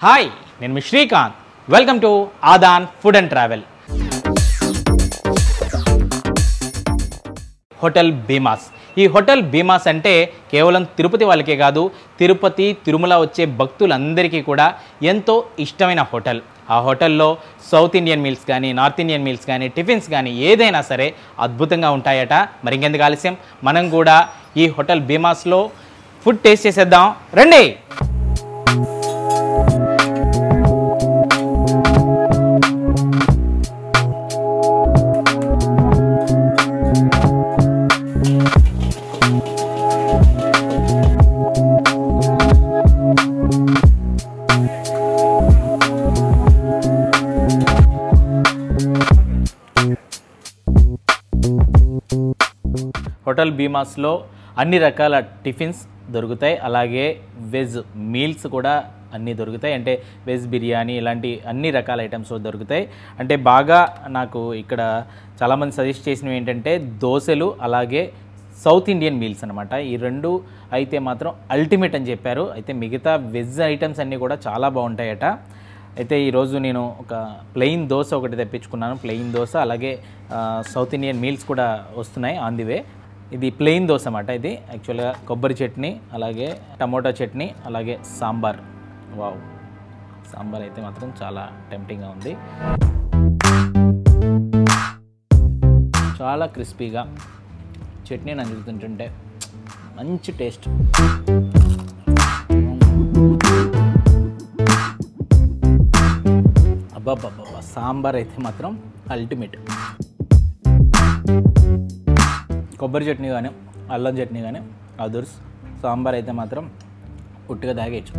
Hi, నేను మీ Srikanth. Welcome to Aadhan food and travel. Hotel Bhimas. ఈ హోటల్ భీమాస్ అంటే కేవలం తిరుపతి వాళ్ళకే కాదు, తిరుపతి తిరుమల వచ్చే భక్తులందరికీ కూడా ఎంతో ఇష్టమైన హోటల్. ఆ హోటల్లో సౌత్ ఇండియన్ మీల్స్ కానీ, నార్త్ ఇండియన్ మీల్స్ కానీ, టిఫిన్స్ కానీ ఏదైనా సరే అద్భుతంగా ఉంటాయట. మరి ఇంకెందుకు ఆలస్యం, మనం కూడా ఈ హోటల్ భీమాస్లో ఫుడ్ టేస్ట్ చేసేద్దాం రండి. హోటల్ భీమాస్లో అన్ని రకాల టిఫిన్స్ దొరుకుతాయి, అలాగే వెజ్ మీల్స్ కూడా అన్నీ దొరుకుతాయి. అంటే వెజ్ బిర్యానీ ఇలాంటి అన్ని రకాల ఐటమ్స్ దొరుకుతాయి. అంటే బాగా నాకు ఇక్కడ చాలామంది సజెస్ట్ చేసినవి ఏంటంటే దోశలు, అలాగే సౌత్ ఇండియన్ మీల్స్ అనమాట. ఈ రెండు అయితే మాత్రం అల్టిమేట్ అని చెప్పారు. అయితే మిగతా వెజ్ ఐటమ్స్ అన్నీ కూడా చాలా బాగుంటాయట. అయితే ఈరోజు నేను ఒక ప్లెయిన్ దోశ ఒకటి తెప్పించుకున్నాను. ప్లెయిన్ దోశ, అలాగే సౌత్ ఇండియన్ మీల్స్ కూడా వస్తున్నాయి ఆన్ ది వే. ఇది ప్లెయిన్ దోశ అన్నమాట. ఇది యాక్చువల్గా కొబ్బరి చట్నీ, అలాగే టమోటా చట్నీ, అలాగే సాంబార్. వావ్, సాంబార్ అయితే మాత్రం చాలా టెంప్టింగ్గా ఉంది. చాలా క్రిస్పీగా చట్నీ నంచుతుంటుంటే మంచి టేస్ట్. అబ్బాబ్బాబ్బా, సాంబార్ అయితే మాత్రం అల్టిమేట్. కొబ్బరి చట్నీ కానీ, అల్లం చట్నీ కానీ అదర్స్, సాంబార్ అయితే మాత్రం ఉట్టిగా తాగేయచ్చు.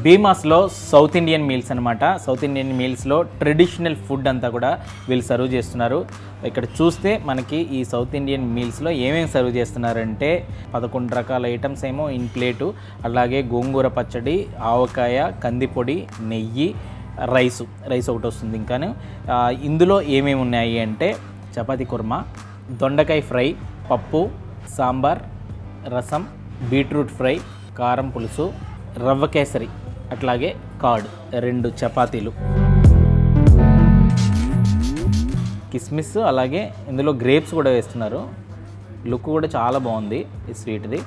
భీమాస్లో సౌత్ ఇండియన్ మీల్స్ అనమాట. సౌత్ ఇండియన్ మీల్స్లో ట్రెడిషనల్ ఫుడ్ అంతా కూడా వీళ్ళు సర్వ్ చేస్తున్నారు. ఇక్కడ చూస్తే మనకి ఈ సౌత్ ఇండియన్ మీల్స్లో ఏమేమి సర్వ్ చేస్తున్నారంటే 11 రకాల ఐటమ్స్ ఏమో ఇన్ ప్లేటు, అలాగే గోంగూర పచ్చడి, ఆవకాయ, కందిపొడి, నెయ్యి, రైస్ ఒకటి వస్తుంది. ఇంకాను ఇందులో ఏమేమి ఉన్నాయి అంటే చపాతీ కుర్మా, దొండకాయ ఫ్రై, పప్పు, సాంబార్, రసం, బీట్రూట్ ఫ్రై, కారం పులుసు, రవ్వ కేసరి, అట్లాగే కార్డ్, 2 చపాతీలు, కిస్మిస్, అలాగే ఇందులో గ్రేప్స్ కూడా వేస్తున్నారు. లుక్ కూడా చాలా బాగుంది ఈ స్వీట్ది.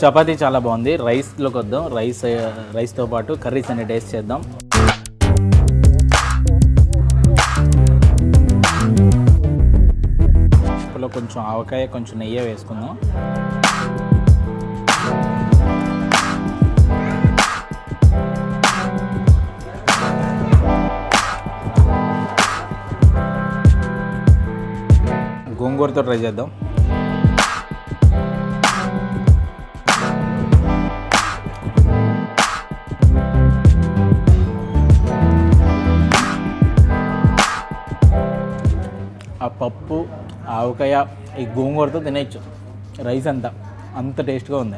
చపాతీ చాలా బాగుంది. రైస్లోకి వద్దాం. రైస్తో పాటు కర్రీస్ అన్ని టేస్ట్ చేద్దాం. ఇందులో కొంచెం ఆవకాయ, కొంచెం నెయ్యి వేసుకుందాం. గోంగూరతో ట్రై చేద్దాం. ఆ పప్పు, ఆవకాయ, ఈ గోంగూరతో తినేయచ్చు రైస్ అంతా, అంత టేస్ట్గా ఉంది.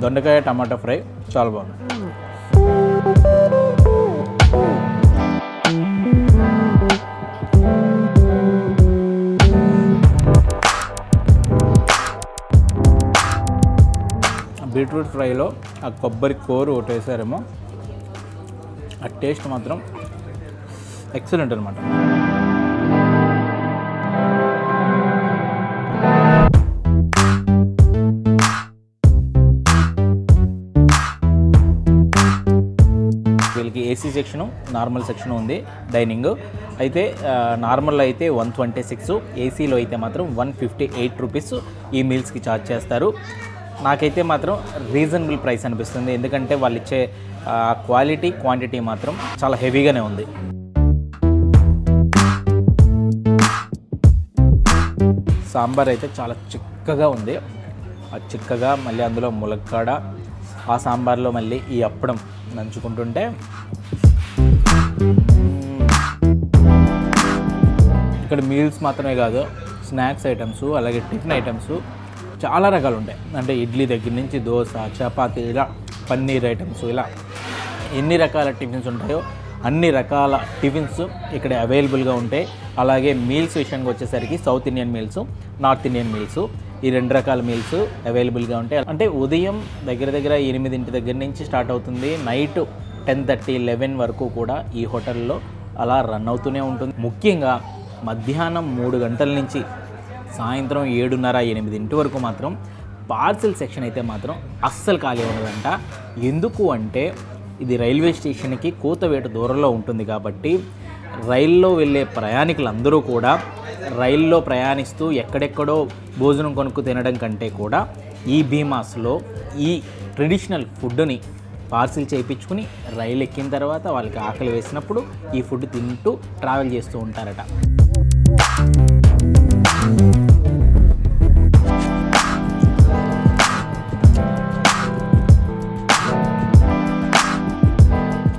దొండకాయ టమాటా ఫ్రై చాలా బాగుంది. బీట్రూట్ ఫ్రైలో ఆ కొబ్బరి కోరు ఒకటి వేసారేమో, ఆ టేస్ట్ మాత్రం ఎక్సలెంట్ అనమాట. వీళ్ళకి ఏసీ సెక్షను, నార్మల్ సెక్షను ఉంది డైనింగ్. అయితే నార్మల్లో అయితే 126, ఏసీలో అయితే మాత్రం 158 రూపీస్ ఈ మీల్స్కి ఛార్జ్ చేస్తారు. నాకైతే మాత్రం రీజనబుల్ ప్రైస్ అనిపిస్తుంది, ఎందుకంటే వాళ్ళు ఇచ్చే క్వాలిటీ క్వాంటిటీ మాత్రం చాలా హెవీగానే ఉంది. సాంబార్ అయితే చాలా చిక్కగా ఉంది. అది చిక్కగా, మళ్ళీ అందులో ములక్కాడ, ఆ సాంబార్లో మళ్ళీ ఈ అప్పడం నంచుకుంటుంటే ఇక్కడ మీల్స్ మాత్రమే కాదు, స్నాక్స్ ఐటమ్స్ అలాగే టిఫిన్ ఐటమ్స్ చాలా రకాలు ఉంటాయి. అంటే ఇడ్లీ దగ్గర నుంచి దోశ, చపాతీ, ఇలా పన్నీర్ ఐటమ్స్, ఇలా ఎన్ని రకాల టిఫిన్స్ ఉంటాయో అన్ని రకాల టిఫిన్స్ ఇక్కడ అవైలబుల్గా ఉంటాయి. అలాగే మీల్స్ విషయానికి వచ్చేసరికి south Indian meals, north Indian meals, ఈ 2 రకాల మీల్స్ అవైలబుల్గా ఉంటాయి. అంటే ఉదయం దగ్గర 8 దగ్గర నుంచి స్టార్ట్ అవుతుంది, నైట్ 10:30, 11 వరకు కూడా ఈ హోటల్లో అలా రన్ అవుతూనే ఉంటుంది. ముఖ్యంగా మధ్యాహ్నం 3 గంటల నుంచి సాయంత్రం 7:30, 8 వరకు మాత్రం పార్సిల్ సెక్షన్ అయితే మాత్రం అస్సలు ఖాళీ ఉండదంట. ఎందుకు అంటే ఇది రైల్వే స్టేషన్కి కూతవేట దూరంలో ఉంటుంది కాబట్టి రైల్లో వెళ్ళే ప్రయాణికులందరూ కూడా రైల్లో ప్రయాణిస్తూ ఎక్కడెక్కడో భోజనం కొనుక్కు తినడం కంటే కూడా ఈ భీమాస్లో ఈ ట్రెడిషనల్ ఫుడ్ని పార్సిల్ చేయించుకుని రైలు ఎక్కిన తర్వాత వాళ్ళకి ఆకలి వేసినప్పుడు ఈ ఫుడ్ తింటూ ట్రావెల్ చేస్తూ ఉంటారట.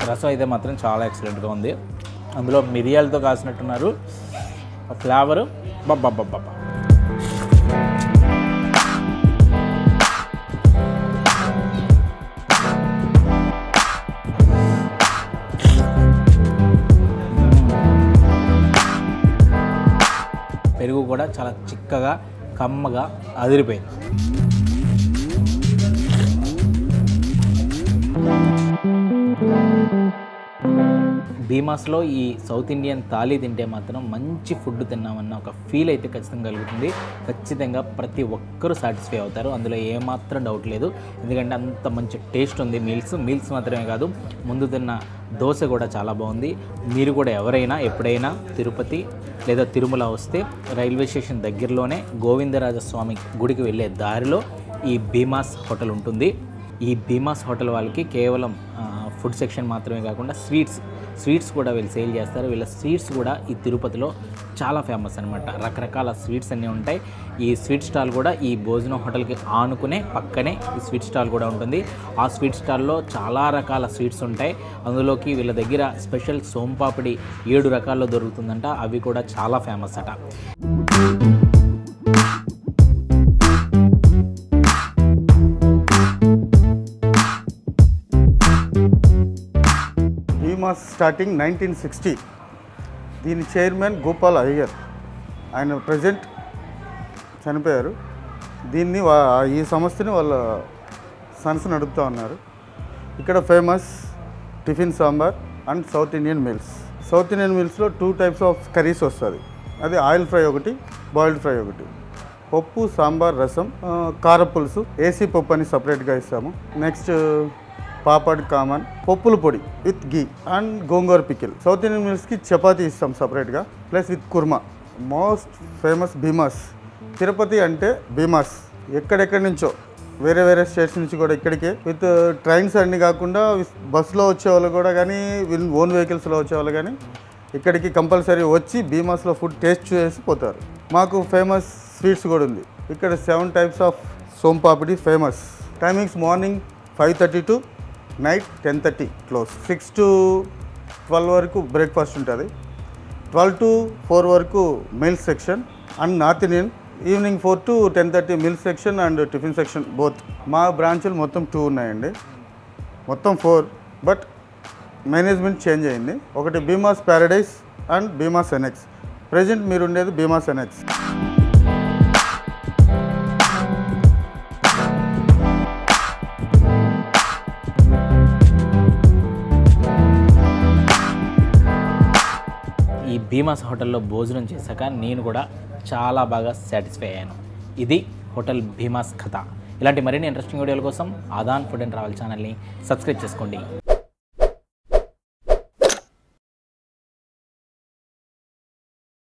రసం అయితే మాత్రం చాలా ఎక్సలెంట్గా ఉంది. అందులో మిరియాలతో కాసినట్టున్నారు, ఫ్లేవరు బాబా. పెరుగు కూడా చాలా చిక్కగా కమ్మగా అదిరిపోయింది. భీమాస్లో ఈ సౌత్ ఇండియన్ థాలీ తింటే మాత్రం మంచి ఫుడ్ తిన్నామన్న ఒక ఫీల్ అయితే ఖచ్చితంగా కలుగుతుంది. ఖచ్చితంగా ప్రతి ఒక్కరూ సాటిస్ఫై అవుతారు, అందులో ఏమాత్రం డౌట్ లేదు. ఎందుకంటే అంత మంచి టేస్ట్ ఉంది. మీల్స్ మాత్రమే కాదు, ముందు తిన్న దోశ కూడా చాలా బాగుంది. మీరు కూడా ఎవరైనా ఎప్పుడైనా తిరుపతి లేదా తిరుమల వస్తే రైల్వే స్టేషన్ దగ్గరలోనే గోవిందరాజస్వామి గుడికి వెళ్ళే దారిలో ఈ భీమాస్ హోటల్ ఉంటుంది. ఈ భీమాస్ హోటల్ వాళ్ళకి కేవలం ఫుడ్ సెక్షన్ మాత్రమే కాకుండా స్వీట్స్ కూడా వీళ్ళు సేల్ చేస్తారు. వీళ్ళ స్వీట్స్ కూడా ఈ తిరుపతిలో చాలా ఫేమస్ అనమాట. రకరకాల స్వీట్స్ అన్నీ ఉంటాయి. ఈ స్వీట్ స్టాల్ కూడా ఈ భోజనం హోటల్కి ఆనుకునే పక్కనే ఈ స్వీట్ స్టాల్ కూడా ఉంటుంది. ఆ స్వీట్ స్టాల్లో చాలా రకాల స్వీట్స్ ఉంటాయి. అందులోకి వీళ్ళ దగ్గర స్పెషల్ సోంపాపిడి 7 రకాల్లో దొరుకుతుందంట. అవి కూడా చాలా ఫేమస్ అట. భీమాస్ స్టార్టింగ్ 1960. దీని చైర్మన్ గోపాల్ అయ్యర్, ఆయన ప్రజెంట్ చనిపోయారు. దీన్ని ఈ సంస్థని వాళ్ళ సన్స్ నడుపుతూ ఉన్నారు. ఇక్కడ famous tiffin sambar and south Indian meals. South Indian మీల్స్లో 2 టైప్స్ ఆఫ్ కర్రీస్ వస్తుంది. అది ఆయిల్ ఫ్రై ఒకటి, బాయిల్డ్ ఫ్రై ఒకటి. పప్పు, సాంబార్, రసం, కారపులుసు, ఏసీ పప్పు అని సపరేట్గా ఇస్తాము. నెక్స్ట్ పాపడ్ కామన్, పప్పుల పొడి with ghee and gongura pickle. South Indian మీల్స్కి చపాతీ ఇస్తాం సపరేట్గా, plus with kurma. Most famous Bhimas. Tirupati అంటే భీమాస్. ఎక్కడెక్కడి నుంచో వేరే స్టేట్స్ నుంచి కూడా ఇక్కడికే, విత్ ట్రైన్స్ అన్ని కాకుండా బస్సులో వచ్చేవాళ్ళు కూడా కానీ, ఓన్ వెహికల్స్లో వచ్చేవాళ్ళు కానీ ఇక్కడికి కంపల్సరీ వచ్చి భీమాస్లో ఫుడ్ టేస్ట్ చేసి పోతారు. మాకు ఫేమస్ స్వీట్స్ కూడా ఉంది. ఇక్కడ 7 types of soan papdi famous. Timings morning 5:30 to night 10:30 close. 6 to 12 వరకు బ్రేక్ఫాస్ట్ ఉంటుంది. 12 to 4 వరకు meals section and north Indian. Evening 4 to 10:30 meals section and tiffin section both. మా బ్రాంచులు మొత్తం 2 ఉన్నాయండి, మొత్తం 4. బట్ మేనేజ్మెంట్ చేంజ్ అయింది. ఒకటి Bhimas Paradise and Bhimas annexe. Present మీరు ఉండేది భీమాస్ ఎనెక్స్. ఈ భీమాస్ హోటల్లో భోజనం చేశాక నేను కూడా చాలా బాగా సాటిస్ఫై అయ్యాను. ఇది హోటల్ భీమాస్ కథ. ఇలాంటి మరిన్ని ఇంట్రెస్టింగ్ వీడియోల కోసం ఆదాన్ ఫుడ్ అండ్ ట్రావెల్ ఛానల్ని సబ్స్క్రైబ్ చేసుకోండి.